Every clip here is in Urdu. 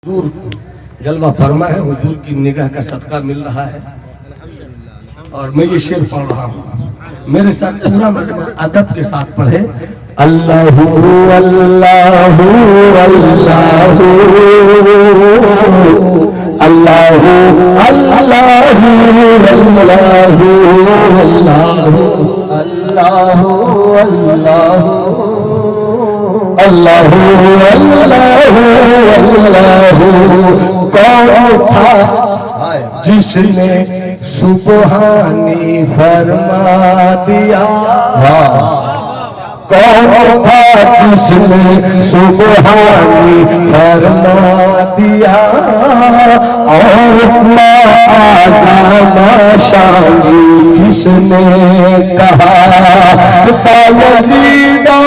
حضور جلوہ فرما ہے، حضور کی نگاہ کا صدقہ مل رہا ہے اور میں یہ شعر پڑھ رہا ہوں، میرے ساتھ پورا مجمع ادب کے ساتھ پڑھے۔ اللہ اللہ اللہ اللہ اللہ اللہ اللہ اللہ کون تھا جس نے سبحانی فرما دیا، کون تھا جس نے سبحانی فرما دیا، اور ما اعظم شانی کس نے کہا، باوجیدہ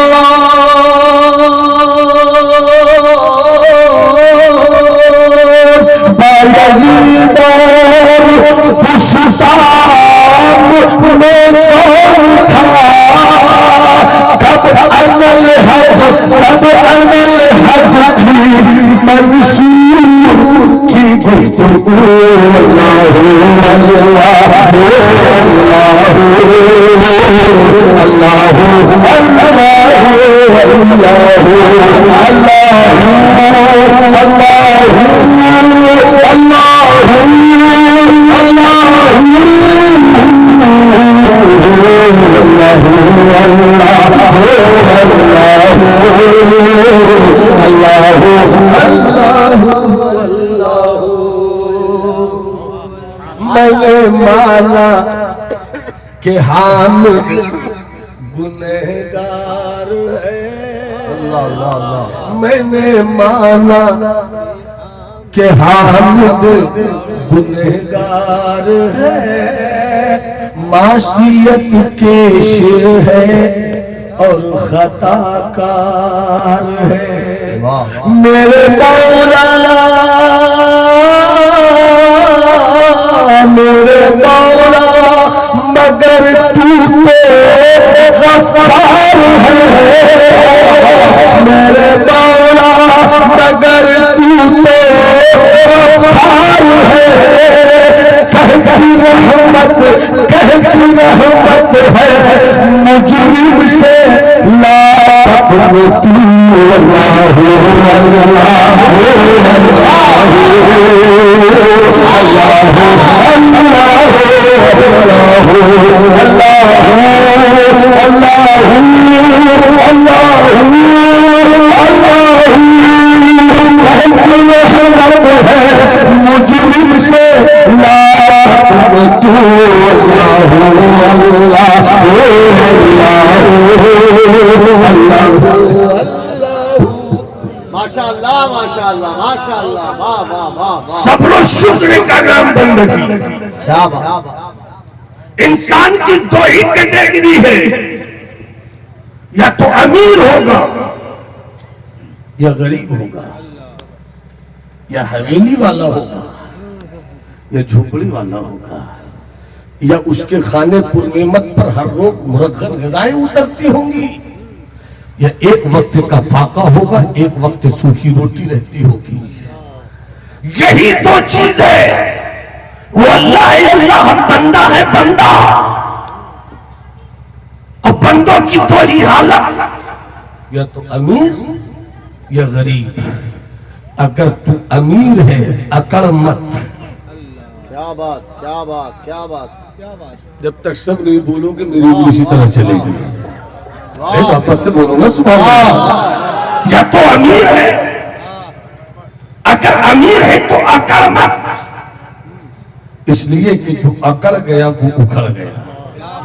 پشتام میں کون تھا، کب انل حق تھی منصور کی گفتگو۔ اللہ اللہ اللہ میں نے مانا کہ حامد گنہگار ہے، میں نے مانا کہ حامد گنہگار ہے، معصیت کے شر ہے اور خطا کار ہے، میرے مولا میرے مولا مگر تو غفار ہے، میرے مولا مگر تو غفار ہے، کہتی رحمت ہے مجرم سے لا تقنطوا۔ اللہ مجرم سے لا ماشاءاللہ ماشاءاللہ ماشاءاللہ، واہ واہ واہ، صبر و شکر کا نام بندگی۔ کیا بات، انسان کی دو ہی کیٹیگری ہے، یا تو امیر ہوگا یا غریب ہوگا، یا حویلی والا ہوگا یا جھوپڑی والا ہوگا، یا اس کے خانے پر نعمت پر ہر روز مرغن غذائیں اترتی ہوں گی، یا ایک وقت کا فاقہ ہوگا، ایک وقت سوکھی روٹی رہتی ہوگی۔ یہی دو چیز ہے، وہ اللہ ہے، اللہ بندہ ہے بندہ، اور بندوں کی دو ہی حالت، یا تو امیر یا غریب۔ اگر تو امیر ہے اکڑ مت، کیا بات کیا بات کیا بات، جب تک سب نہیں بولو گے میری بھی اسی طرح چلے گی، واپس سے بولو گا سبحان اللہ۔ یا تو امیر ہے، اگر امیر ہے تو اکڑ مت، اس لیے کہ جو اکڑ گیا وہ اکھڑ گیا۔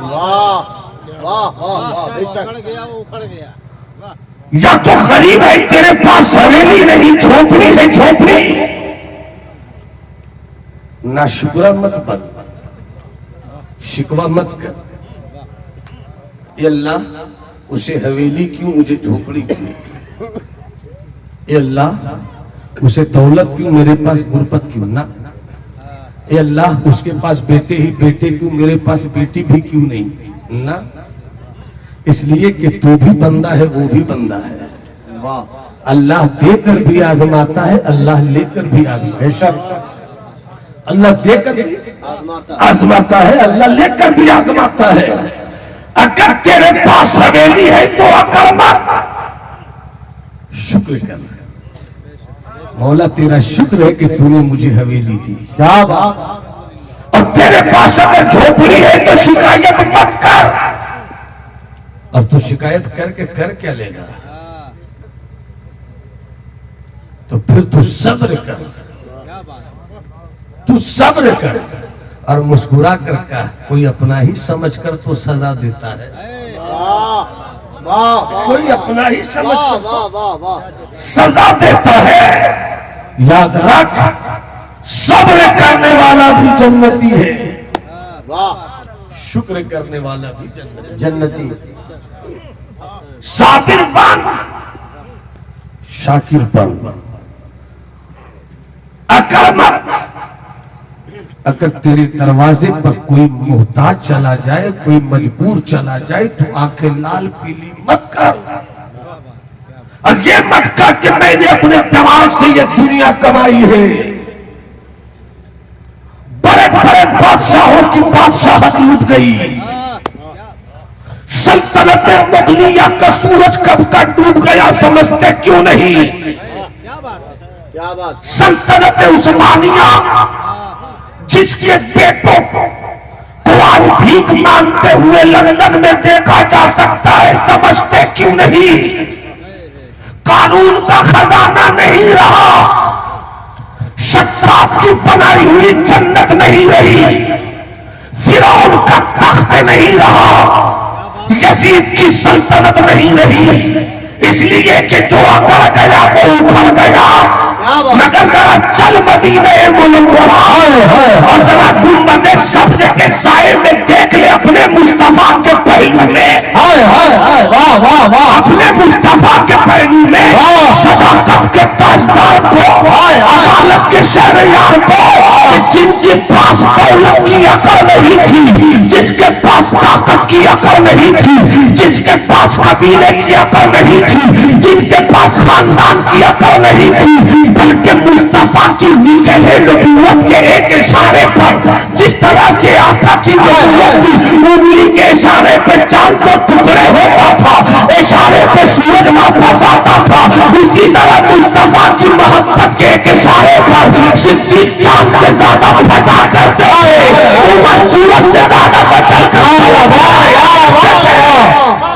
واہ واہ واہ، بے شک، یا تو غریب ہے، تیرے پاس حویلی نہیں، جھوپڑی ہے جھوپڑی، نہ شکرہ مت بن، شکوہ مت کر، اے اللہ اسے حویلی کیوں مجھے جھوپڑی کیوں، اے اللہ اسے دولت کیوں میرے پاس غربت کیوں نہ، اے اللہ اس کے پاس بیٹے ہی بیٹے کیوں میرے پاس بیٹی بھی کیوں نہیں نہ، اس لیے کہ تو بھی بندہ ہے وہ بھی بندہ ہے۔ اللہ دے کر بھی آزماتا ہے، اللہ لے کر بھی آزماتا بے شک ہے۔ اللہ دے کر بھی آزماتا آزماتا ہے، اللہ لے کر بھی آزماتا ہے۔ اگر تیرے پاس حویلی ہے تو عقل مت، شکر کر۔ مولا تیرا شکر ہے کہ تو نے مجھے حویلی دی، کیا بات اور تیرے پاس اگر جھوپڑی ہے تو شکایت مت کر۔ اور تو شکایت کر کے کر کیا لے گا؟ تو پھر تو صبر کر، تو صبر کر اور مسکرا کر کہا کوئی اپنا ہی سمجھ کر تو سزا دیتا ہے، واہ واہ کوئی اپنا ہی سمجھ واہ کر واہ واہ واہ سزا دیتا ہے۔ یاد رکھ، صبر کرنے والا بھی جنتی ہے، واہ شکر کرنے والا بھی جنتی ہے۔ جنتی صابر بن، شاکر بن، عقل مت۔ اگر تیرے دروازے پر کوئی محتاج چلا جائے، کوئی مجبور چلا جائے تو آنکھیں لال پیلی مت کر، اور یہ مت کر کہ میں نے اپنے دماغ سے یہ دنیا کمائی ہے۔ بڑے بڑے بادشاہوں کی بادشاہت لوٹ گئی، سلطنت مغلیہ کا سورج کب کا ڈوب گیا سمجھتے کیوں نہیں؟ کیا بات سلطنت عثمانیہ جس کے بیٹوں کو آج بھیک مانگتے ہوئے لندن میں دیکھا جا سکتا ہے سمجھتے کیوں نہیں؟ قانون کا خزانہ نہیں رہا، شتات کی بنائی ہوئی جنت نہیں رہی، فرعون کا تخت نہیں رہا، یزید کی سلطنت نہیں رہی، اس لیے کہ جو اکڑ گیا وہ اکھڑ گیا۔ مگر ذرا چل مدینہ منورہ اور ذرا گنبد سبز کے سائے میں دیکھ لے اپنے مصطفیٰ کے پہلو میں، واہ واہ واہ اپنے مصطفیٰ کے پہلو میں صداقت کے تاجدار کو، عدالت کے شہریار کو، جن کے پاس دولت کی عقل نہیں تھی، جس کے پاس طاقت کی عقل نہیں تھی، جس کے پاس قبیلے کی عقل نہیں تھی، جن کے پاس خاندان کی عقل نہیں تھی، بلکہ مصطفیٰ کی نگاہ نبوت کے ایک اشارے پر جس طرح سے آقا کی نبوت تھی، انگلی کے اشارے پہ چاند کو ٹکڑے ہوتا تھا، اشارے پہ سورج واپس آتا تھا، اسی طرح مصطفیٰ کی محبت کے ایک اشارے پر صدیق چاند سے زیادہ پھٹا کرتے ہیں، عمر سورج سے زیادہ بچل کرتے ہیں۔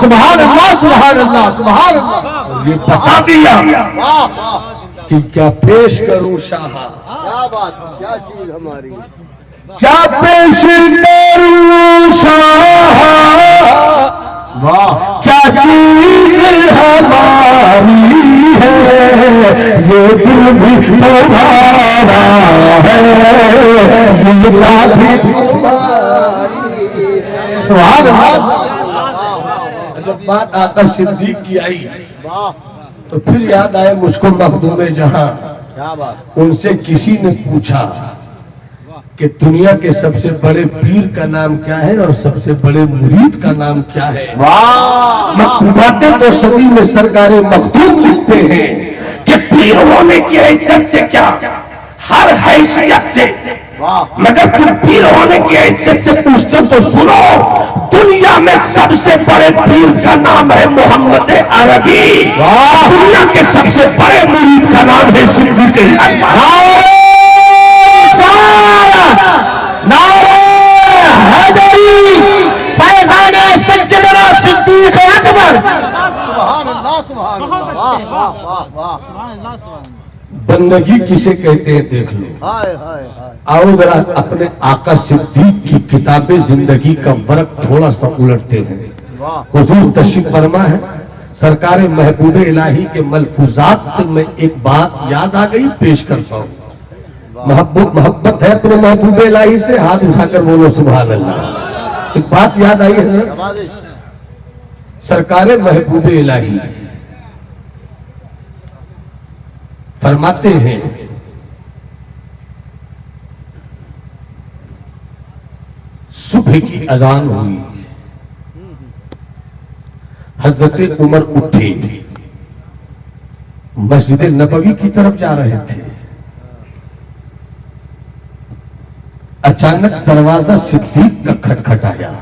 سبحان اللہ سبحان اللہ سبحان اللہ یہ بتا دیا واہ واہ کہ کیا پیش کروں شاہ، کیا بات کیا چیز ہماری کیا پیش کروں شاہ، واہ کیا چیز ہماری ہے، یہ دل بھی تمہارا ہے، یہ جان بھی تمہاری ہے۔ سبحان اللہ جب بات آقا صدیق کی آئی واہ تو پھر یاد آئے مجھ کو مخدوم جہاں، کیا بات ان سے کسی نے پوچھا کہ دنیا کے سب سے بڑے پیر کا نام کیا ہے اور سب سے بڑے مرید کا نام کیا ہے؟ واہ مکتوبات تو صدی میں سرکار مخدوم لکھتے ہیں کہ پیر ہونے کی حیثیت سے کیا، ہر حیثیت سے، مگر تم پیر ہونے کی حیثیت سے پوچھتے تو سنو، دنیا میں سب سے بڑے پیر کا نام ہے محمد عربی، دنیا کے سب سے بڑے مرید کا نام ہے صدیق اکبر۔ نعرہ حیدری فیضان سیدنا صدیق اکبر سبحان اللہ سبحان اللہ واہ واہ واہ واہ بندگی کسے کہتے ہیں دیکھ لو۔ ہائے ہائے ہائے آؤ ذرا اپنے آقا صدیق کی کتاب زندگی کا ورق تھوڑا سا الٹتے ہیں۔ حضور تشریف فرما ہے، سرکار محبوب الہی کے ملفوظات سے میں ایک بات یاد آ گئی پیش کرتا ہوں۔ محبت ہے اپنے محبوب الہی سے، ہاتھ اٹھا کر بولو سبحان اللہ۔ ایک بات یاد آئی ہے، سرکار محبوب الہی فرماتے ہیں صبح کی اذان ہوئی، حضرت عمر اٹھے، مسجد نبوی کی طرف جا رہے تھے، اچانک دروازہ صدیق کا کھٹکھٹایا۔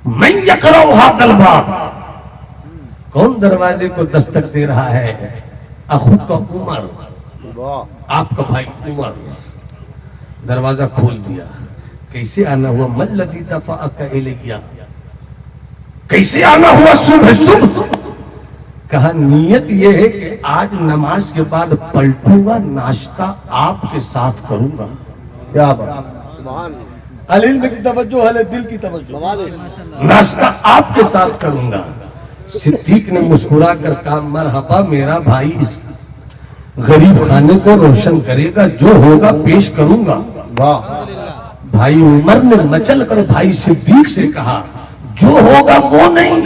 من یقرأ ھذا الباب، کون دروازے کو دستک دے رہا ہے؟ اخوک کا عمر، واہ آپ کا بھائی عمر۔ دروازہ کھول دیا۔ کیسے آنا ہوا؟ من الذی دفعک الیہ، کیسے آنا ہوا صبح صبح؟ کہا نیت یہ ہے کہ آج نماز کے بعد پلٹوں گا، ناشتہ آپ کے ساتھ کروں گا۔ کیا بات، سبحان اللہ، علم کی توجہ ہے، دل کی توجہ، کمال ہے۔ ناشتہ آپ کے ساتھ کروں گا۔ صدیق نے مسکرا کر کہا مرحبا، میرا بھائی اس غریب خانے کو روشن کرے گا، جو ہوگا پیش کروں گا۔ واہ بھائی عمر نے مچل کر بھائی صدیق سے کہا جو ہوگا وہ نہیں،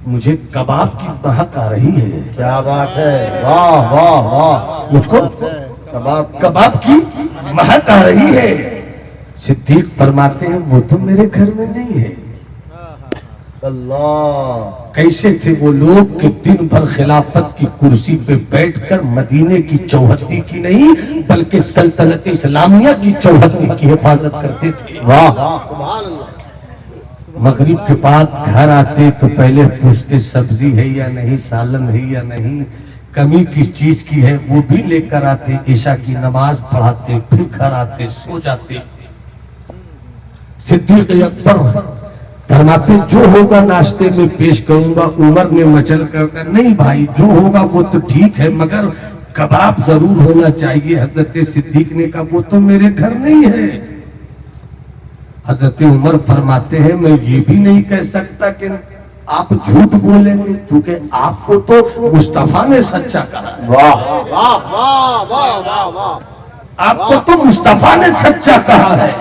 مجھے کباب کی مہک آ رہی ہے، کیا بات ہے، واہ واہ واہ، مجھ کو کباب کی مہک آ رہی ہے۔ صدیق فرماتے ہیں وہ تو میرے گھر میں نہیں ہے۔ اللہ، کیسے تھے وہ لوگ کہ دن بھر خلافت کی کرسی پہ بیٹھ کر مدینے کی چوہدی کی نہیں بلکہ سلطنت اسلامیہ کی چوہدی کی حفاظت کرتے تھے۔ واہ سبحان اللہ، مغرب کے بعد گھر آتے تو پہلے پوچھتے سبزی ہے یا نہیں، سالن ہے یا نہیں، کمی کس چیز کی ہے وہ بھی لے کر آتے، عشاء کی نماز پڑھاتے، پھر گھر آتے، سو جاتے۔ صدیق اکبر فرماتے جو ہوگا ناشتے میں پیش کروں گا۔ عمر نے مچل کر نہیں بھائی جو ہوگا وہ تو ٹھیک ہے مگر کباب ضرور ہونا چاہیے۔ حضرت صدیق نے کہا وہ تو میرے گھر نہیں ہے۔ حضرت عمر فرماتے ہیں میں یہ بھی نہیں کہہ سکتا کہ آپ جھوٹ بولیں گے، چونکہ آپ کو تو مصطفیٰ نے سچا کہا ہے۔ واہ واہ واہ واہ واہ واہ، آپ کو تو مصطفیٰ نے سچا کہا ہے،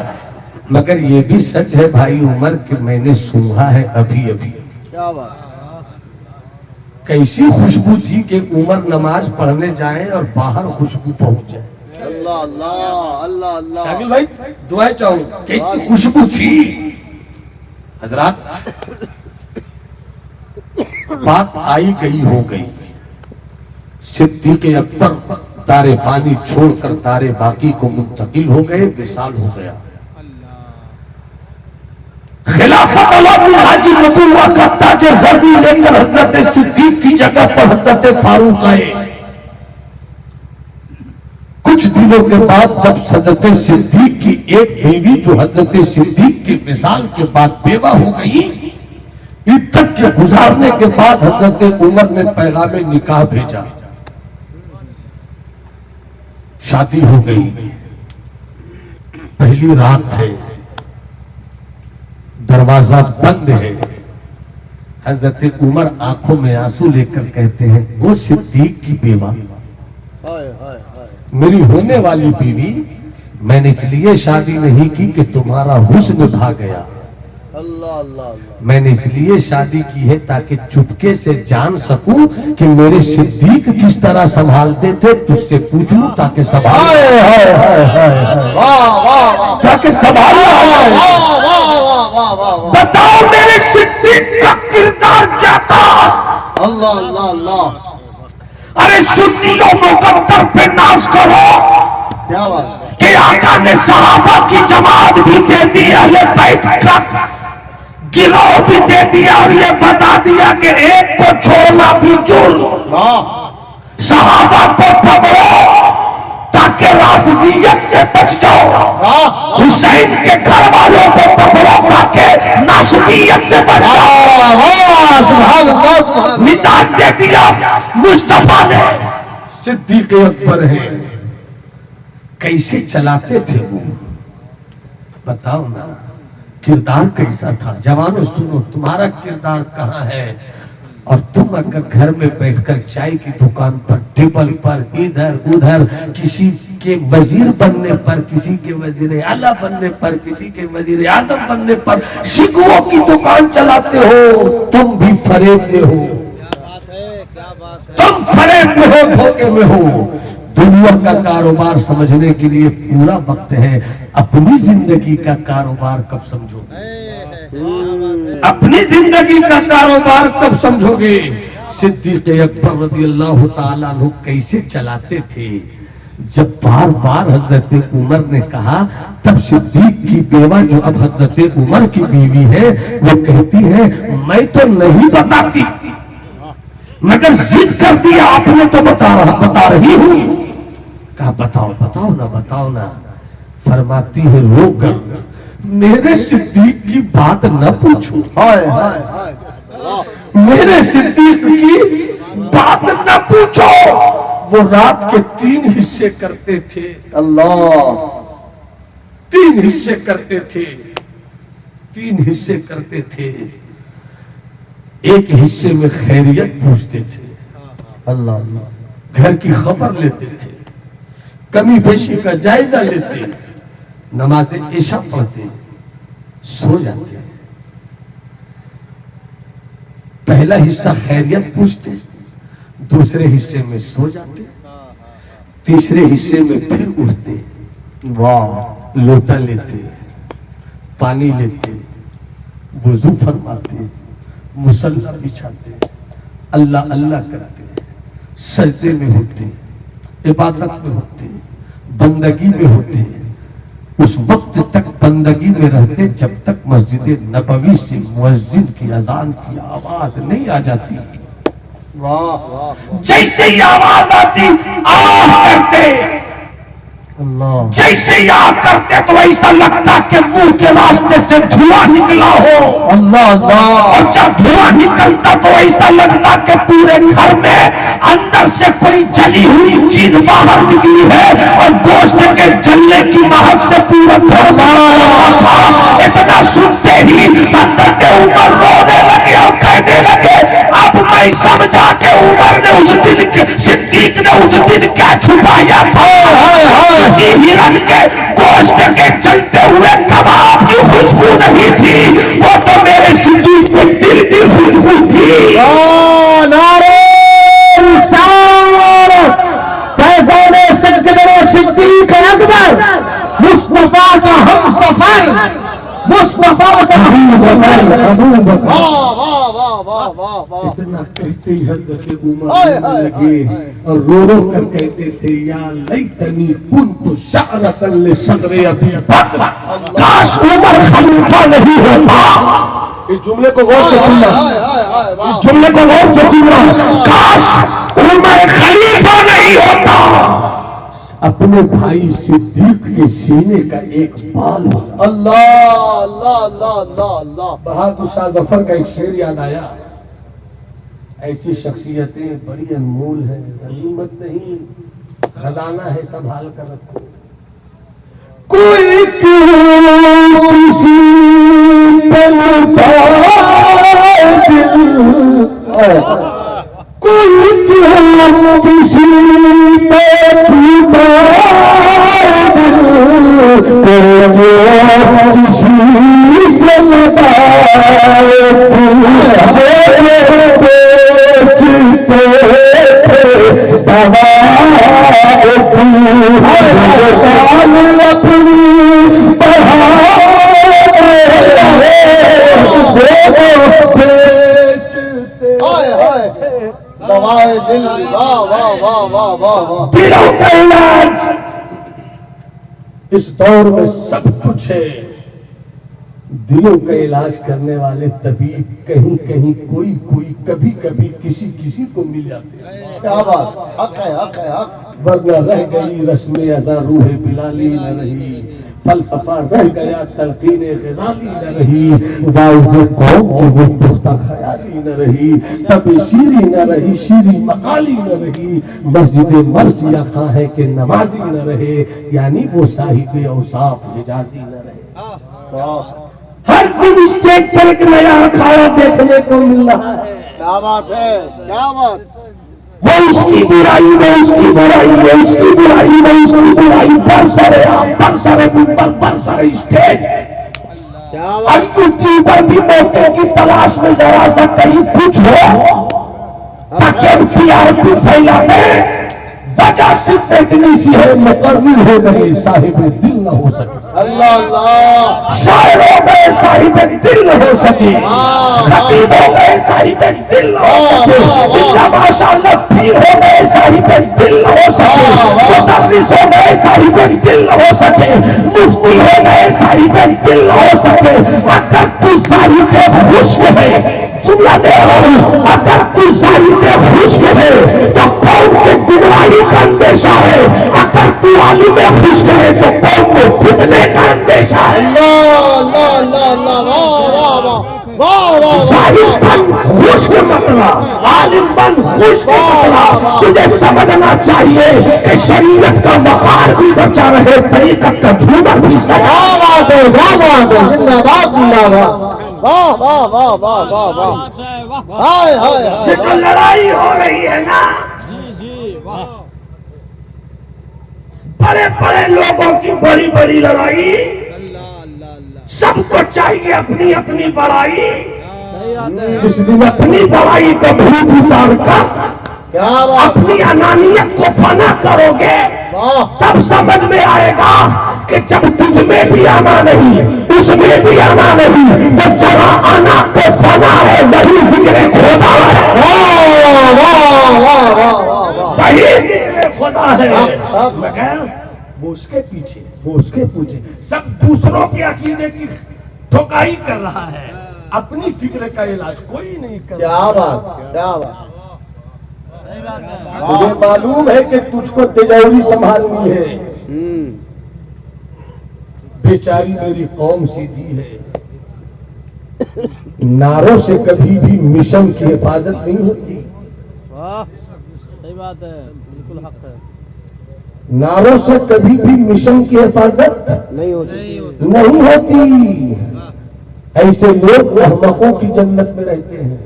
مگر یہ بھی سچ ہے بھائی عمر کہ میں نے سنا ہے ابھی ابھی۔ کیا بات، کیسی خوشبو تھی کہ عمر نماز پڑھنے جائیں اور باہر خوشبو پہنچ جائے۔ اللہ اللہ اللہ اللہ، شاگل بھائی دعائیں چاہوں، کیسی خوشبو تھی۔ حضرات بات آئی گئی ہو گئی، صدیق اکبر دار فانی چھوڑ کر دار باقی کو منتقل ہو گئے، وصال ہو گیا۔ خلافت علی منہاج نبوہ کا تاج زرعی لے کر حضرت صدیق کی جگہ پر حضرت فاروق آئے۔ کچھ دنوں کے بعد جب حضرت صدیق کی ایک بیوی جو حضرت صدیق کے وصال کے بعد بیوہ ہو گئی، عدت کے گزارنے کے بعد حضرت عمر نے پیغام نکاح بھیجا، شادی ہو گئی۔ پہلی رات ہے، دروازہ بند ہے۔ حضرت عمر آنکھوں میں آنسو لے کر کہتے ہیں وہ صدیق کی بیوہ، ہائے ہائے ہائے، میری ہونے والی بیوی، میں نے اس لیے شادی نہیں کی کہ تمہارا حسن بھا گیا، اللہ اللہ اللہ، میں نے اس لیے شادی کی ہے تاکہ چپکے سے جان سکوں کہ میرے صدیق کس طرح سنبھالتے تھے، تجھ سے پوچھ لوں تاکہ سنبھال واہ واہ واہ، تاکہ سنبھال بتاؤ میرے صدیق کا کردار کیا تھا۔ اللہ اللہ اللہ، ارے سنیوں مقدر پہ ناز کرو کیا بات، کہ آقا نے صحابہ کی جماعت بھی دے دی، اہل بیت کا گروہ بھی دے دیا، اور یہ بتا دیا کہ ایک کو چھوڑنا بھی جرم۔ واہ صحابہ کو پکڑو تاکہ رافضیت سے بچ جاؤ، واہ حسین کے گھر والوں کو پکڑو تاکہ ناصبیت سے بچ جاؤ۔ واہ، سبحان اللہ سبحان اللہ، نجات دے دیا مصطفیٰ نے۔ صدیق اکبر ہے، کیسے چلاتے تھے وہ، بتاؤ نا کردار کیسا تھا۔ جوانوں سنو، تمہارا کردار کہاں ہے؟ اور تم اگر گھر میں بیٹھ کر چائے کی دکان پر، ٹیبل پر، ادھر ادھر کسی کے وزیر بننے پر، کسی کے وزیر اعلیٰ بننے پر، کسی کے وزیر اعظم بننے پر شکووں کی دکان چلاتے ہو، تم بھی فریب میں ہو، تم فریب میں ہو، دھوکے میں ہو۔ دنیا کا کاروبار سمجھنے کے لیے پورا وقت ہے، اپنی زندگی کا کاروبار کب سمجھو گے؟ اپنی زندگی کا کاروبار کب سمجھو گے؟ صدیق اکبر رضی اللہ تعالیٰ عنہ کیسے چلاتے تھے؟ جب بار بار حضرت عمر نے کہا تب صدیق کی بیوہ جو اب حضرت عمر کی بیوی ہے وہ کہتی ہے میں تو نہیں بتاتی مگر ضد کر دیا آپ نے تو بتا رہی ہوں. کہا بتاؤ نا. فرماتی ہے رو کر میرے صدیق کی بات نہ پوچھو. میرے صدیق کی بات نہ پوچھو. وہ رات کے 3 حصے کرتے تھے. اللہ 3 حصے کرتے تھے. 3 حصے کرتے تھے. ایک حصے میں خیریت پوچھتے تھے. اللہ گھر کی خبر لیتے تھے. کمی بیشی کا جائزہ لیتے. نماز عشاء پڑھتے سو جاتے. پہلا حصہ خیریت پوچھتے, دوسرے حصے میں سو جاتے, تیسرے حصے میں پھر اٹھتے. واہ لوٹا لیتے, پانی لیتے, وضو فرماتے, مصلی بچھاتے, اللہ اللہ کرتے, سجدے میں ہوتے, عبادت میں ہوتے, بندگی میں ہوتے. اس وقت تک بندگی میں رہتے جب تک مسجد نبوی سے مؤذن کی اذان کی آواز نہیں آ جاتی. جیسے ہی آواز آتی آہ کرتے. جیسے ہی آہ کرتے تو ایسا لگتا کہ منہ کے راستے سے دھواں نکلا ہو. اور جب دھواں نکلتا تو ایسا لگتا کہ پورے گھر میں اندر سے کوئی جلی ہوئی چیز باہر نکلی ہے اور گوشت کے جلنے کی مہک سے پورا گھر تھا. اتنا سنتے ہی حضرت عمر رونے لگے اور کہنے لگے اب میں سمجھا کہ عمر نے اس دن کے صدیق نے اس دن کیا چھپایا تھا. ہرن کے گوشت کے چلتے ہوئے کباب کی خوشبو نہیں تھی, وہ تو میرے صدیق کے دل کی خوشبو تھی. نعرہ رسالت فیضان سیدنا صدیق اکبر مصطفیٰ کا ہم سفر, مصطفیٰ کا ہم سفر. اتنا کہتے ہی حضرت عمر لگے اور رو رو کر کہتے تھے یا لیتنی کنت شعرۃ لصدر ابی بکر, کاش عمر خلیفہ نہیں ہوتا. اس جملے کو غور سے سننا, اس جملے کو غور سے سننا. کاش عمر خلیفہ نہیں ہوتا. اپنے بھائی صدیق کے سینے کا ایک بال ہو. اللہ اللہ اللہ اللہ اللہ. بہادر شاہ ظفر کا ایک شعر یاد آیا. ایسی شخصیتیں بڑی انمول ہیں, غنیمت نہیں خزانہ ہے, سنبھال کر رکھو. کوئی کیوں کسی پر پائے دل, کوئی کیوں کسی پر پائے دل, کسی سے لگائے دل. اس دور میں سب کچھ ہے. دلوں کا علاج کرنے والے طبیب کہیں کہیں کوئی کبھی کبھی کسی کو مل جاتے ہیں. کیا بات, حق ہے حق ہے حق. ورنہ رہ گئی رسم ازاں روح بلالی نہ رہی, فلسفہ رہ گیا تلقین غزالی نہ رہی, واعظ قوم کی وہ پختہ خیالی نہ رہی, تب شیری نہ رہی شیری مقالی نہ رہی, مسجد مرثیہ خواہ ہے کہ نمازی نہ رہے, یعنی وہ صاحب اوصاف حجازی نہ رہے. ہر دن اسٹیج پر ایک نیا اکھاڑا دیکھنے کو مل رہا ہے. کیا بات ہے, کیا بات. وہ اس کی برائی میں اس کی برائی میں اس کی برائی میں اس کی برائی, برسر عام برسر منبر برسر اسٹیج. اور یوٹیوبر بھی موقع کی تلاش میں ذرا سا کہیں کچھ ہو تاکہ ٹی آر پی پھیلا دے. وجہ صرف اتنی سی ہے، مقرر ہو گئے صاحب دل نہ ہو سکے، اللہ اللہ شاعر ہو گئے صاحب دل نہ ہو سکے، خطیب ہو گئے صاحب دل نہ ہو سکے، اللہ ماشاءاللہ پیر ہو گئے صاحب دل نہ ہو سکے، مدرس ہو گئے صاحب دل نہ ہو سکے، مفتی ہو گئے صاحب دل نہ ہو سکے، اگر تو صاحب خشک ہے جملہ دے رہا ہوں، اگر تو صاحب خشک ہے تو قوم کے گمراہی کا اندیشہ ہے، اگر تو عالم خشک ہے تو قوم کو فتنے کا اندیشہ ہے۔ اللہ اللہ اللہ واہ واہ واہ واہ ظاہر بن خشک مطلع، عالم بن خشک مطلع، تجھے سمجھنا چاہیے کہ شریعت کا وقار بھی بچا رہے، طریقت کا جھومر بھی سجا۔ کیا بات ہے، کیا بات ہے، زندہ باد زندہ باد، واہ واہ واہ واہ واہ واہ، ہائے ہائے یہ ہائے، جو لڑائی ہو رہی ہے نا، بڑے بڑے لوگوں کی بڑی بڑی لڑائی، سب کو چاہیے اپنی اپنی بڑائی، جس دن اپنی بڑائی کو بھوت اتار کر کیا بات، اپنی انانیت کو فنا کرو گے، واہ تب سمجھ میں آئے گا کہ جب تجھ میں بھی آنا نہیں، اس میں بھی آنا نہیں، تو جہاں آنا تو فنا ہے، وہی ذکر خدا ہے، واہ واہ واہ واہ، وہی ذکر خدا ہے، مگر وہ اس کے پیچھے، وہ اس کے پیچھے، سب دوسروں کے عقیدے کی ٹھکائی کر رہا ہے، اپنی فکر کا علاج کوئی نہیں کر رہا۔ کیا بات، کیا بات، مجھے معلوم ہے کہ تجھ کو تجوری سنبھالنی ہے، بیچاری میری قوم سیدھی ہے، نعروں سے کبھی بھی مشن کی حفاظت نہیں ہوتی، صحیح بات ہے، بالکل حق ہے۔ نعروں سے کبھی بھی مشن کی حفاظت نہیں ہوتی، نہیں ہوتی، ایسے لوگ احمقوں کی جنت میں رہتے ہیں۔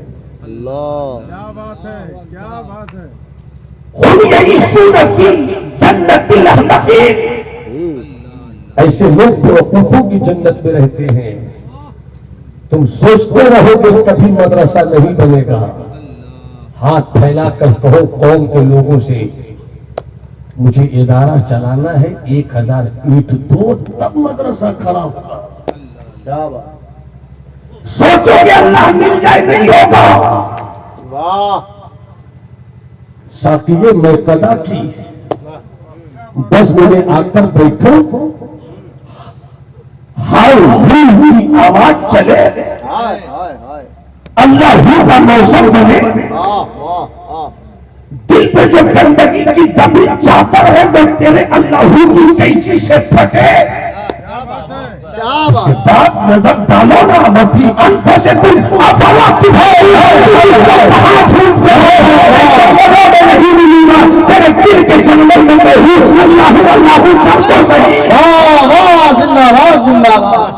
اللہ کیا بات ہے، کیا بات ہے۔ ہم یعیشون فی جنت الاحمقین، ایسے لوگ بیوقوفوں کی جنت میں رہتے ہیں۔ تم سوچتے رہو گے کبھی مدرسہ نہیں بنے گا، ہاتھ پھیلا کر کہو قوم کے لوگوں سے مجھے ادارہ چلانا ہے، 1000 اینٹ دو تب مدرسہ کھڑا ہوگا۔ کیا بات، سوچو گے اللہ مل جائے نہیں ہوگا۔ واہ ساقیے میں قدا کی بس میں آ کر بیٹھو، ہائے ہوئی آواز چلے، ہائے ہائے ہائے، اللہ ہی کا موسم بنے، واہ واہ واہ، دل پہ جو گندگی کی دبی چادر ہے وہ تیرے اللہ کی قینچی سے پھٹے۔ کیا اس کے بات، بعد نظر ڈالو نا وفی انفسکم افلا تبصرون، تیرے دل کے جنگل میں میں ہوں، اللہ اللہ کر تو صحیح۔ واہ واہ، زندہ باد زندہ باد،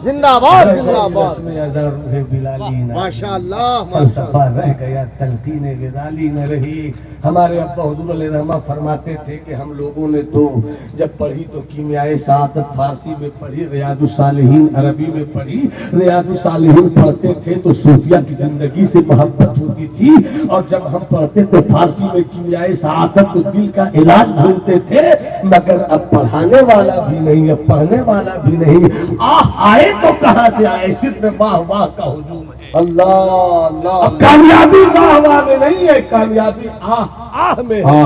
زندہ باد زندہ باد، ماشاء اللہ ماشاء فلسفہ رہ گیا، تلقین غزالی نہ رہی۔ ہمارے ابا حضور علیہ رحمہ فرماتے تھے کہ ہم لوگوں نے تو جب پڑھی تو کیمیائے سعادت فارسی میں پڑھی، ریاض الصالحین عربی میں پڑھی، ریاض الصالحین پڑھتے تھے تو صوفیہ کی زندگی سے محبت ہوتی تھی، اور جب ہم پڑھتے تو فارسی میں کیمیائے سعادت تو دل کا علاج ڈھونڈتے تھے، مگر اب پڑھانے والا بھی نہیں، اب پڑھنے والا بھی نہیں۔ آئے تو کہاں سے آئے، صرف واہ واہ کا ہجوم ہے۔ اللہ اللہ، اب کامیابی واہ واہ میں نہیں ہے، کامیابی آہ میں ہے،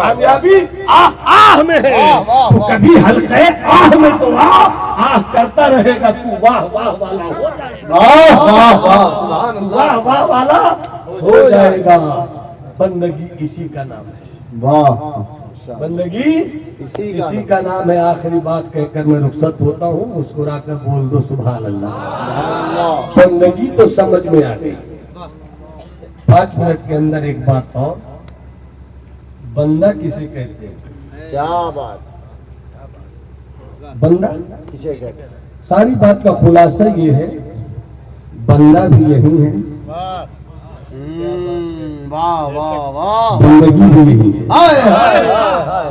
کامیابی آہ میں ہے۔ تو کبھی حلقے آہ میں تو آہ کرتا رہے گا، تو واہ واہ والا ہو جائے گا، واہ واہ واہ، سبحان تو اللہ، واہ واہ والا ہو جائے گا۔ بندگی اسی کا نام ہے، واہ، بندگی اسی کا نام ہے۔ آخری بات کہہ کر میں رخصت ہوتا ہوں، مسکرا کر بول دو سبحان اللہ۔ بندگی تو سمجھ میں آ گئی۔ 5 منٹ کے اندر ایک بات اور، بندہ کسے کہتے ہیں؟ کیا بات، بندہ کسے کہتے ہیں؟ ساری بات کا خلاصہ یہ ہے، بندہ بھی یہی ہے، واہ واہ واہ، بندگی بھی یہی ہے۔ ہائے ہائے ہائے،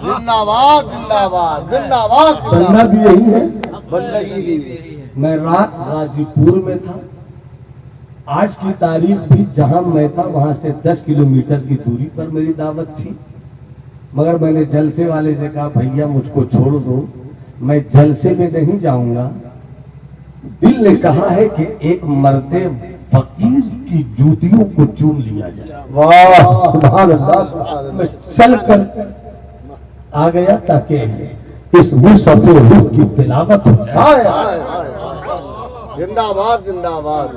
زندہ باد زندہ باد زندہ باد، بندہ بھی یہی ہے۔ بندگی کی، میں رات غازی پور میں تھا، آج کی تاریخ بھی جہاں میں تھا وہاں سے 10 کلومیٹر کی دوری پر میری دعوت تھی، مگر میں نے جلسے والے سے کہا بھیا مجھ کو چھوڑ دو، میں جلسے میں نہیں جاؤں گا۔ دل نے کہا ہے کہ ایک مرد فقیر کی جوتیوں کو چوم لیا جائے۔ واہ سبحان اللہ سبحان اللہ۔ میں چل کر آ گیا تاکہ اس مصحف روح کی تلاوت ہو جائے ہائے ہائے ہائے۔ زندہ باد زندہ باد۔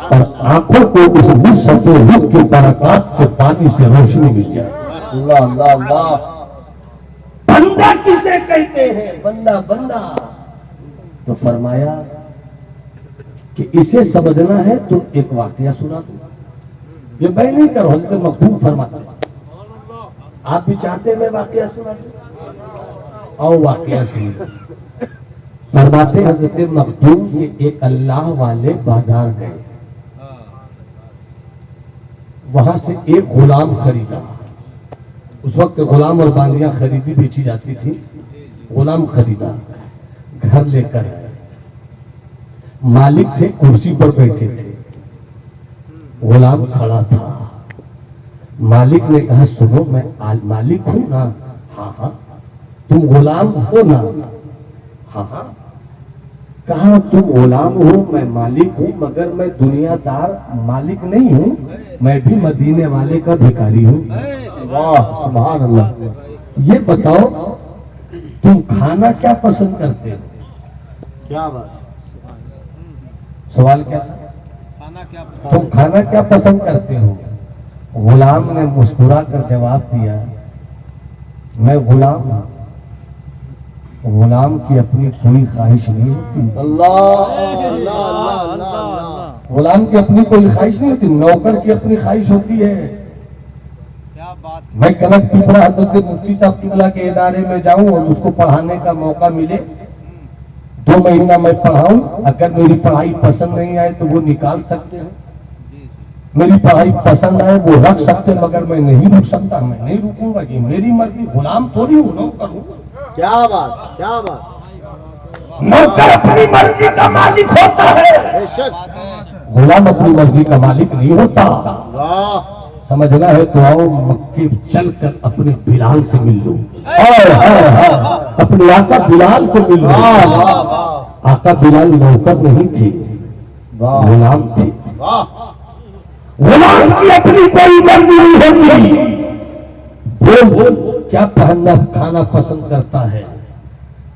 اور آنکھوں کو اس مصحف روح کے برکات کے پانی سے روشنی مل جائے۔ اللہ اللہ اللہ۔ بندہ کسے کہتے ہیں؟ بندہ بندہ تو فرمایا کہ اسے سمجھنا ہے تو ایک واقعہ سنا دوں۔ یہ میں نہیں کروں، حضرت مخدوم فرماتے ہیں۔ آپ بھی چاہتے ہیں میں واقعہ سنا دوں؟ آؤ واقعہ سنیں۔ فرماتے حضرت مخدوم کہ ایک اللہ والے بازار گئے، وہاں سے ایک غلام خریدا۔ اس وقت غلام اور باندیاں خریدی بیچی جاتی تھی۔ غلام خریدا، گھر لے کر آئے، مالک تھے کرسی پر بیٹھے تھے، غلام کھڑا تھا۔ مالک نے کہا سنو میں مالک ہوں نا؟ ہاں ہاں۔ تم غلام ہو نا؟ ہاں ہاں۔ کہا تم غلام ہو میں مالک ہوں، مگر میں دنیا دار مالک نہیں ہوں، میں بھی مدینے والے کا بھکاری ہوں۔ واہ سبحان اللہ۔ یہ بتاؤ تم کھانا کیا پسند کرتے ہو؟ کیا بات۔ سوال کیا تھا؟ تم کھانا کیا پسند کرتے ہو؟ غلام نے مسکرا کر جواب دیا میں غلام ہوں، غلام کی اپنی کوئی خواہش نہیں ہوتی۔ اللہ اللہ اللہ اللہ۔ غلام کی اپنی کوئی خواہش نہیں ہوتی، نوکر کی اپنی خواہش ہوتی ہے۔ میں کنک پیپڑا حضرت مفتی صاحب قبلہ کے ادارے میں جاؤں اور اس کو پڑھانے کا موقع ملے، 2 مہینہ میں پڑھاؤں، اگر میری پڑھائی پسند نہیں آئے تو وہ نکال سکتے ہیں، میری پڑھائی پسند آئے وہ رکھ سکتے، مگر میں نہیں رک سکتا، میں نہیں رکوں گا، یہ میری مرضی، غلام تھوڑی ہوں، نوکر ہوں۔ کیا بات کیا بات۔ نوکر اپنی مرضی کا مالک ہوتا ہے، بے شک۔ غلام اپنی مرضی کا مالک نہیں ہوتا۔ واہ سمجھنا ہے تو آؤ مکے چل کر اپنے بلال سے مل لو، اپنے آقا بلال سے مل لو۔ آقا بلال نوکر نہیں تھے، غلام تھے۔ غلام کی اپنی کوئی مرضی نہیں ہوتی، وہ کیا پہننا کھانا پسند کرتا ہے۔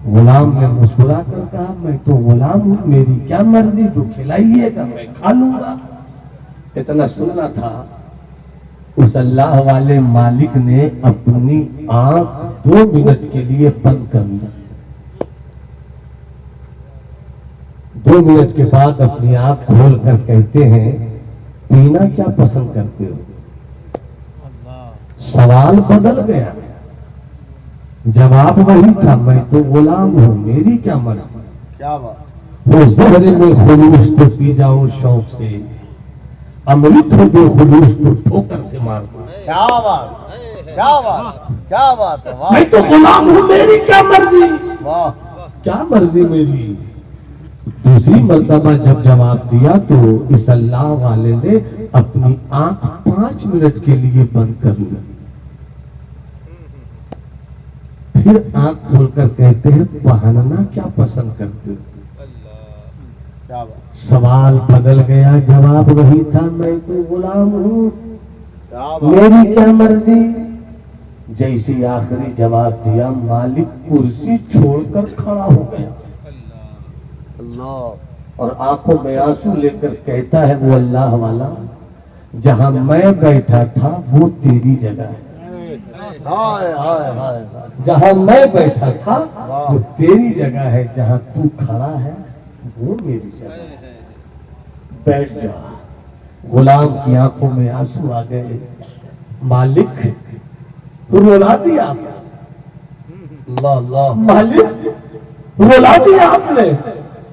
غلام نے مسکرا کر کہا میں تو غلام ہوں، میری کیا مرضی، جو کھلائیے گا میں کھا لوں گا۔ اتنا سننا تھا، اس اللہ والے مالک نے اپنی آنکھ 2 منٹ کے لیے بند کر لی۔ 2 منٹ کے بعد اپنی آنکھ کھول کر کہتے ہیں پینا کیا پسند کرتے ہو؟ سوال بدل گیا، جواب وہی تھا میں تو غلام ہوں، میری کیا مرضی۔ کیا بات۔ وہ زہر میں خلوص تو پی جاؤ شوق سے، امرت ہو بے خلوص تو ٹھوکر سے مار دو۔ کیا بات کیا بات کیا بات ہے۔ میں تو غلام ہوں، میری کیا مرضی۔ واہ کیا مرضی میری؟ دوسری مرتبہ جب جواب دیا تو اس اللہ والے نے اپنی آنکھ 5 منٹ کے لیے بند کر لی، پھر آنکھ کھول کر کہتے ہیں پہننا کیا پسند کرتے ہو؟ کیا بات سوال بدل گیا، جواب وہی تھا میں تو غلام ہوں، کیا بات۔ میری کیا مرضی۔ جیسی آخری جواب دیا مالک کرسی چھوڑ کر کھڑا ہو گیا اللہ اور آنکھوں میں آنسو لے کر کہتا ہے وہ اللہ والا جہاں میں بیٹھا تھا وہ تیری جگہ ہے، ہائے ہائے ہائے۔ جہاں میں بیٹھا تھا وہ تیری جگہ ہے، جہاں تو کھڑا ہے وہ میری جگہ ہے، بیٹھ جا۔ غلام کی آنکھوں میں آنسو آ گئے، مالک رولا دیا، اللہ اللہ۔ مالک رولا دیا آپ نے۔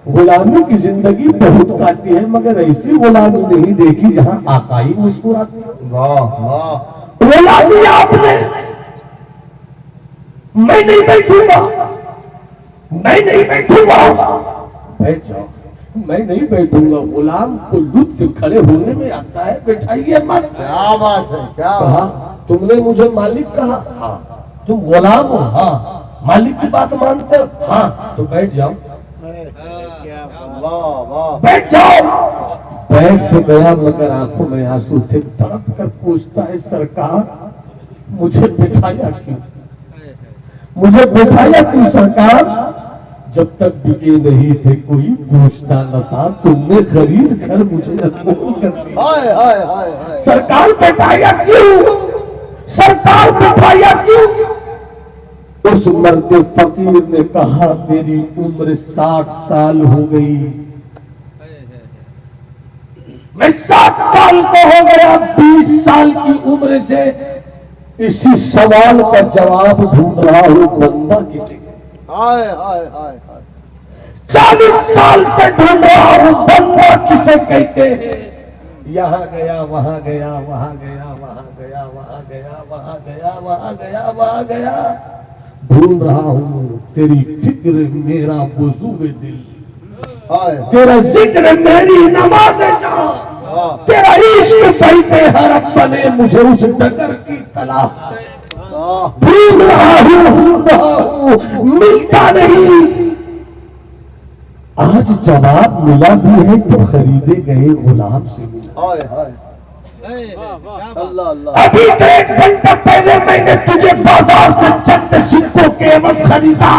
غلامی کی زندگی بہت کاٹی ہے مگر ایسی غلامی نہیں دیکھی جہاں آقائی مسکراتی۔ واہ واہ۔ رولا دیا آپ نے، میں نہیں بیٹھوں گا، میں نہیں بیٹھوں گا، بیٹھ جاؤ۔ میں نہیں بیٹھوں گا. غلام کو لطف کھڑے ہونے میں آتا ہے, بیٹھائیے مت. کیا بات ہے, کیا کہا تم نے مجھے مالک کہا, ہاں. تم غلام ہو, ہاں. مالک کی بات مانتے ہو, ہاں. تو بیٹھ جاؤ, واہ واہ. بیٹھ جاؤ. بیٹھ تو گیا مگر آنکھوں میں آنسو تھے. تڑپ کر پوچھتا ہے سرکار مجھے بٹھایا کیوں, مجھے بٹھایا کیوں سرکار؟ جب تک بکے نہیں تھے کوئی پوچھتا نہ تھا, تم نے خرید کر مجھے انمول کر دیا. ہائے ہائے ہائے ہائے. سرکار بٹھایا کیوں, سرکار بٹھایا کیوں؟ اس مرد فقیر نے کہا میری عمر 60 سال ہو گئی, میں 60 سال کو ہو گیا, 20 سال کی عمر سے اسی سوال کا جواب ڈھونڈ رہا ہوں, بندہ کسی کا. ہائے ہائے ہائے ہائے. 40 سال سے ڈھونڈ رہا ہوں بندہ کسے کہتے ہیں. یہاں گیا وہاں گیا, وہاں گیا وہاں گیا, وہاں گیا وہاں گیا, وہاں گیا وہاں گیا, ڈھونڈ رہا ہوں. تیری فکر میرا وضو دل, تیرا ذکر میری نماز جان, تیرا عشق پہتے حرم بنے مجھے اس ڈگر کی تلاش. ڈھونڈ رہا ہوں ملتا نہیں. آج جواب ملا بھی ہے تو خریدے گئے غلام سے ملا. ہائے ہائے. اللہ اللہ. ابھی تو 1 گھنٹہ پہلے میں نے تجھے بازار سے چند سکوں کے عوض خریدا.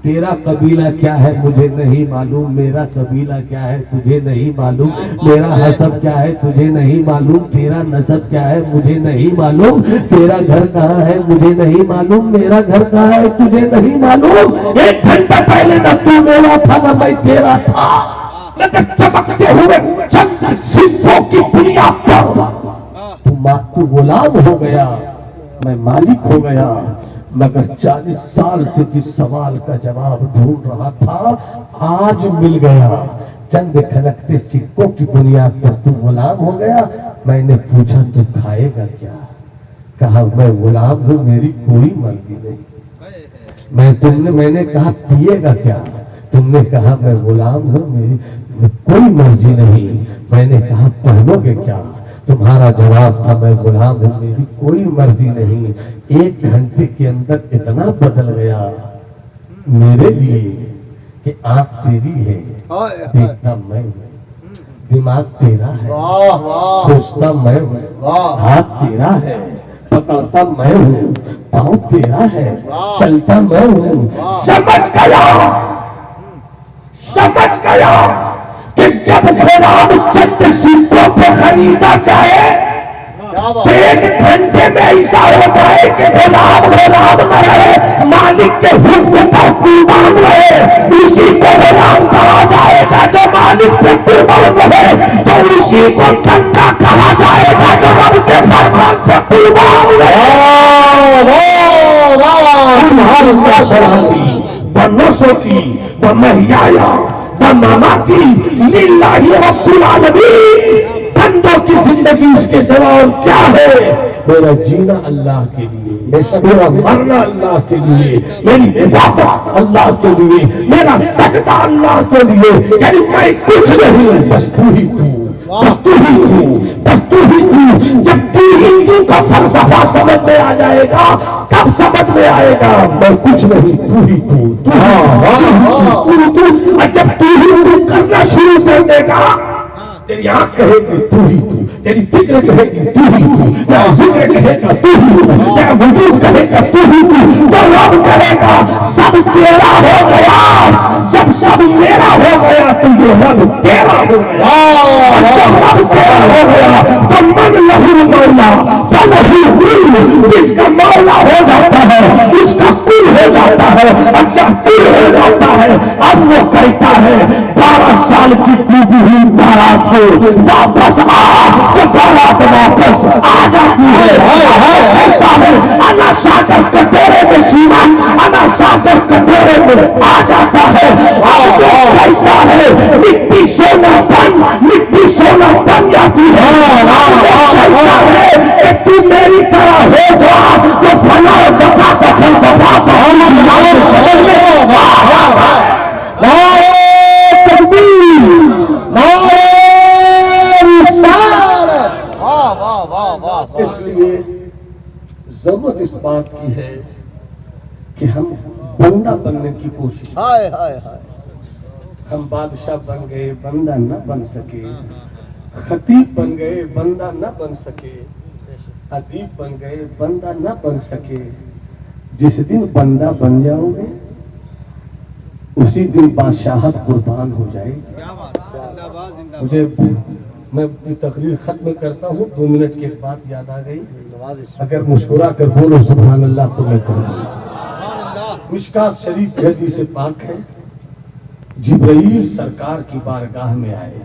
تیرا قبیلہ کیا ہے مجھے نہیں معلوم, میرا قبیلہ کیا ہے تجھے نہیں معلوم, میرا حسب کیا ہے تجھے نہیں معلوم, تیرا نسب کیا ہے مجھے نہیں معلوم, تیرا گھر کہاں ہے مجھے نہیں معلوم, میرا گھر کہاں ہے تجھے نہیں معلوم. 1 گھنٹہ پہلے نہ تو میرا تھا نہ میں تیرا تھا, مگر چمکتے ہوئے چند سکوں کی بنیاد پر تو غلام ہو گیا, میں مالک ہو گیا. مگر 40 سال سے جس سوال کا جواب ڈھونڈ رہا تھا آج مل گیا. چند کھنکتے سکوں کی بنیاد پر تو غلام ہو گیا. میں نے پوچھا تو کھائے گا کیا؟ کہا میں غلام ہوں, میری کوئی مرضی نہیں. میں نے کہا پیے گا کیا؟ تم نے کہا میں غلام ہوں, میری کوئی مرضی نہیں. میں نے کہا پہنو گے کیا؟ تمہارا جواب تھا میں غلام ہوں, میری کوئی مرضی نہیں. 1 گھنٹے کے اندر اتنا بدل گیا میرے لیے کہ آنکھ تیری ہے, دیکھتا میں ہوں, دماغ تیرا ہے, سوچتا میں ہوں, ہاتھ تیرا ہے, پکڑتا میں ہوں, پاؤں تیرا ہے, چلتا میں ہوں. سمجھ گیا کہ جب غلام چند سکوں پہ خریدا جائے 1 گھنٹے میں ایسا ہو جائے کہ غلام نہ رہے, مالک کے حکم پر قربان رہے. اسی کو غلام کہا جائے گا جو مالک پہ قربان رہے, تو اسی کو بندہ کہا جائے گا جو رب کے فرمان پہ قربان رہے. ونصرتی ومحیایا ومماتی للہ رب العالمین. بندوں کی زندگی اس کے سوا اور کیا ہے؟ میرا جینا اللہ کے لیے, میرا مرنا اللہ کے لیے, میری عبادت اللہ کے لیے, میرا سجدہ اللہ کے لیے. یعنی میں کچھ نہیں, بس تو ہی تو, بس تو ہی تو, بس تو ہی تو. جب تو ہندو کا فلسفہ سمجھ میں آ جائے گا تب سمجھ میں آئے گا میں کچھ نہیں, تو ہی تو, جب تو ہندو کرنا شروع کر دے گا تیری آنکھ کہے گی تو ہی تو, تیری فکر کہے گی تو ہی تو, تیرا ذکر کہے گا تو ہی تو, تیرا وجود کہے گا تو ہی تو, تو رب کہے گا سب تیرا ہو گیا. جب سب میرا ہو گیا تو یہ رب تیرا ہو گیا. جب رب تیرا ہو گیا تو من لہو مولا فلہو کل, جس کا مولا ہو جاتا ہے اس کا کل ہو جاتا ہے. اور جب کل ہو جاتا ہے اب وہ کہتا ہے 12 سال کی ڈوبی ہوئی بارات ہو واپس آ, تو بارات واپس آ جاتی ہے. کہتا ہے انا ساگر کٹورے میں سیما, انا ساگر کٹورے میں آ جاتا ہے. اب وہ کہتا ہے مٹی سونا بن جاتی ہے. اب وہ کہتا ہے کہ تو میری طرح ہو جا تو فنا بقا کا فلسفہ اس لیے ضرورت اس بات کی ہے کہ ہم بندہ بننے کی کوشش کریں۔ ہم بادشاہ بن گئے، بندہ نہ بن سکے، خطیب بن گئے، بندہ نہ بن سکے، ادیب بن گئے، بندہ نہ بن سکے۔ جس دن بندہ بن جاؤ گے اسی دن بادشاہت قربان ہو جائے گی۔ مجھے میں اپنی تقریر ختم کرتا ہوں، 2 منٹ کی ایک بات یاد آ گئی، اگر مسکرا کر بولو سبحان اللہ تو میں کہوں گا۔ مشکات شریف کی حدیث پاک ہے، جبرائیل سرکار کی بارگاہ میں آئے،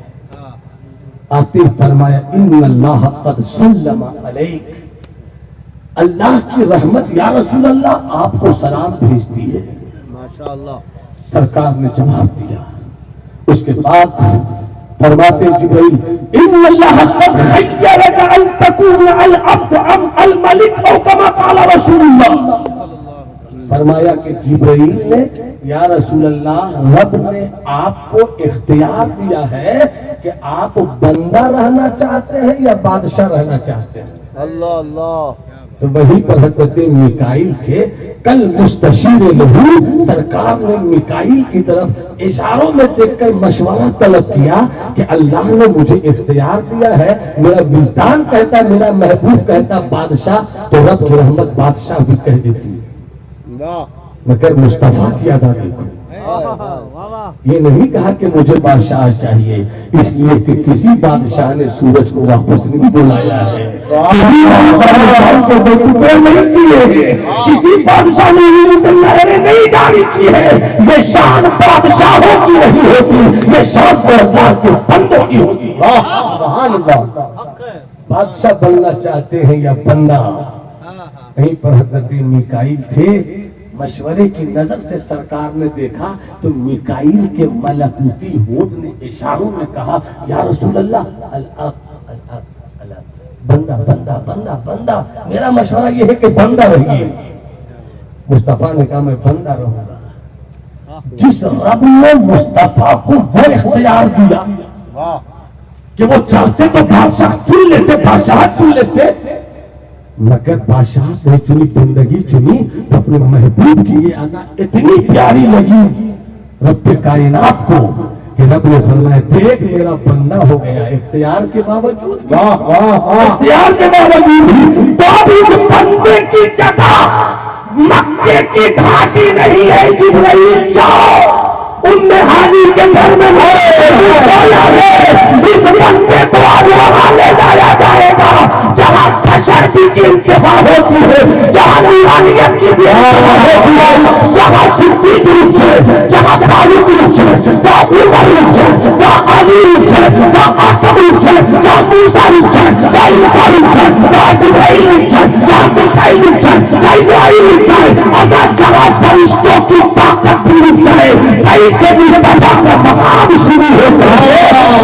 آتے فرمایا ان اللہ قد سلم علیک، اللہ کی رحمت یا رسول اللہ آپ کو سلام بھیجتی ہے۔ ماشاءاللہ سرکار نے جواب دیا، اس کے بعد فرماتے جبرائیل ان اللہ قد خیرک ان تکون العبد ام الملک او کما قال رسول اللہ۔ فرمایا کہ جبرائیل نے یا رسول اللہ رب نے آپ کو اختیار دیا ہے کہ آپ بندہ رہنا چاہتے ہیں یا بادشاہ رہنا چاہتے ہیں۔ اللہ اللہ تو وہی پر حضرت میکائیل تھے، کل مستشیر لہو سرکار نے میکائیل کی طرف اشاروں میں دیکھ کر مشورہ طلب کیا کہ اللہ نے مجھے اختیار دیا ہے، میرا وجدان کہتا، میرا محبوب کہتا بادشاہ، تو رب کی رحمت بادشاہ بھی کہہ دیتی ہے۔ مگر مصطفیٰ کی ادا دیکھو، یہ نہیں کہا کہ مجھے بادشاہ چاہیے، اس لیے کہ کسی بادشاہ نے سورج کو واپس نہیں بلایا ہے، کسی بادشاہ نے چاند کو 2 ٹکڑے نہیں کیے ہیں، کسی بادشاہ نے نیلی سے لہریں نہیں جاری کی ہے۔ یہ شان بادشاہوں کی نہیں ہوتی، یہ شان تو اللہ کے بندوں کی ہوتی ہے۔ سبحان اللہ۔ بادشاہ بننا چاہتے ہیں یا بندہ؟ کہیں پر حضرت میکائیل تھے، مشورے کی نظر سے سرکار نے دیکھا تو میکائیل کے ملکوتی ہونٹ نے اشاروں میں کہا یا رسول اللہ الاب الاب الاب، بندہ بندہ بندہ بندہ، میرا مشورہ یہ ہے کہ بندہ رہیے۔ مصطفیٰ نے کہا میں بندہ رہوں گا۔ جس رب نے مصطفیٰ کو وہ اختیار دیا کہ وہ چاہتے تو بادشاہ چن لیتے، بادشاہ چن لیتے، مگر بادشاہ نے چنی، بندگی چنی، تو اپنے محبوب کی یہ ادا اتنی پیاری لگی رب کائنات کو کہ رب نے فرمایا دیکھ میرا بندہ ہو گیا، اختیار کے باوجود، اختیار کے باوجود، تو اب اس بندے کی جگہ مکے کی گھاٹی نہیں ہے، جبرائیل جاؤ ام ہانی کے گھر میں اس بندے کو اب وہاں لے جایا جائے گا جہاں بشرتی کی انتہا ہوتی ہے، جہاں نورانیت کی بھی انتہا ہوتی ہے، جہاں صدیق روپ سے، جہاں فاروق روپ سے، جہاں عمر روپ سے، جہاں علی روپ سے، جہاں آدم روپ سے، جہاں موسیٰ روپ سے، جہاں عیسیٰ روپ سے، جہاں جبرائیل روپ سے، جہاں میکائیل روپ سے، جہاں اسرائیل روپ سے، اگر جہاں فرشتوں کی طاقت بھی روپ سے، ایسے مصطفیٰ کا مقام شروع ہوتا ہے۔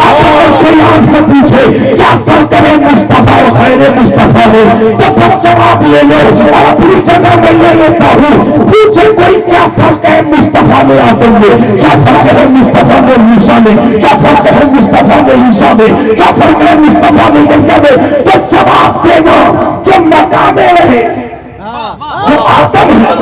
اگر کوئی آپ سے پوچھے کیا فرق ہے مصطفیٰ اور غیر مصطفیٰ میں، تو پھر جواب لے لو اور اپنی جگہ میں لے لیتا ہوں۔ پوچھے کوئی کیا فرق ہے مصطفیٰ میں آدم میں، کیا فرق ہے مصطفیٰ میں موسیٰ میں، کیا فرق ہے مصطفیٰ میں عیسیٰ میں، کیا فرق ہے مصطفیٰ میں مریم میں، تو جواب دینا جو مقام رہے وہ آدم ہے،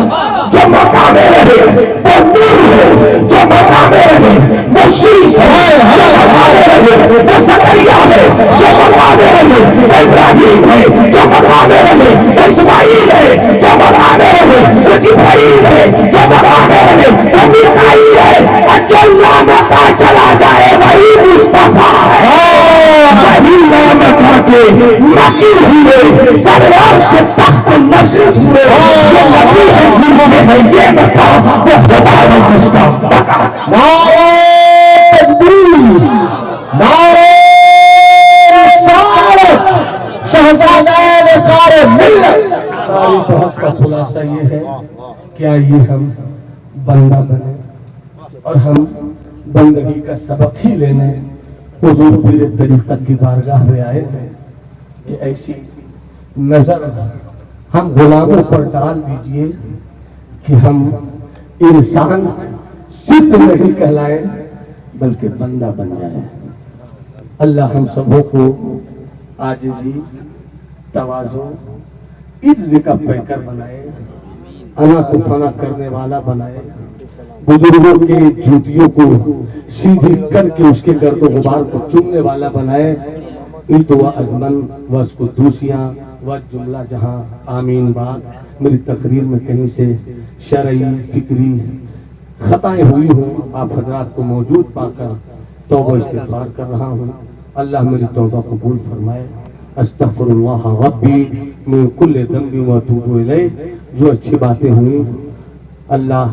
جو مقام رہے وہ نور ہے، جو مقام رہے وہ شیش ہے، جو مقام رہے وہ زکریا ہے، جو مقام رہے ابراہیم ہے، جو مقام رہے اسماعیل ہے، جو مقام رہے وہ جبرائیل ہے، جو مقام رہے وہ میکائیل ہے، اور جو لامکا چلا جائے وہی مصطفیٰ ہے۔ وہی لامکا کے مکی ہوئے سرور سے تخت نشر ہوئے، جو نبی ہے جن میں ہے یہ بتا وہ خدا ہے جس کا بقا۔ نعرہ تکبیر، نعرہ رسالت، شہزادہ کار ملت۔ ساری بحث کا خلاصہ یہ ہے کیا یہ ہم بندہ بنے اور ہم بندگی کا سبق ہی لینے حضور پیر طریقت کی بارگاہ میں آئے ہیں کہ ایسی نظر ہم غلاموں پر ڈال دیجئے کہ ہم انسان صرف نہیں کہلائیں بلکہ بندہ بن جائیں۔ اللہ ہم سبوں کو عاجزی تواضع عز کا پیکر بنائے، انا کو فنا کرنے والا بنائے، بزرگوں کے جوتیوں کو سیدھی کر کے اس کے گرد و غبار کو چومنے والا بنائے۔ عید و ازمن و اس کو دوسیاں و جملہ جہاں آمین بات۔ میری تقریر میں کہیں سے شرعی فکری خطائیں ہوئی ہوں، آپ حضرات کو موجود پا کر توبہ استغفار کر رہا ہوں، اللہ میری توبہ قبول فرمائے۔ استغفر اللہ ربی من کل ذنب و اتوب الیہ۔ جو اچھی باتیں ہوئیں اللہ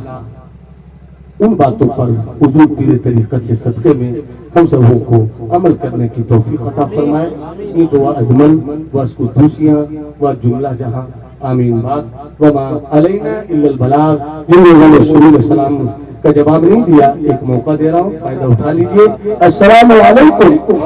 ان باتوں پر حضور پیر طریقت کے صدقے میں ہم سبوں کو عمل کرنے کی توفیق عطا فرمائے۔ عید و ازمن و اس کو دوسیاں و جملہ جہاں آمین بات۔ وما علینا الا البلاغ۔ جن لوگوں نے شروع میں سلام کا جواب نہیں دیا، ایک موقع دے رہا ہوں، فائدہ اٹھا لیجئے۔ السلام علیکم۔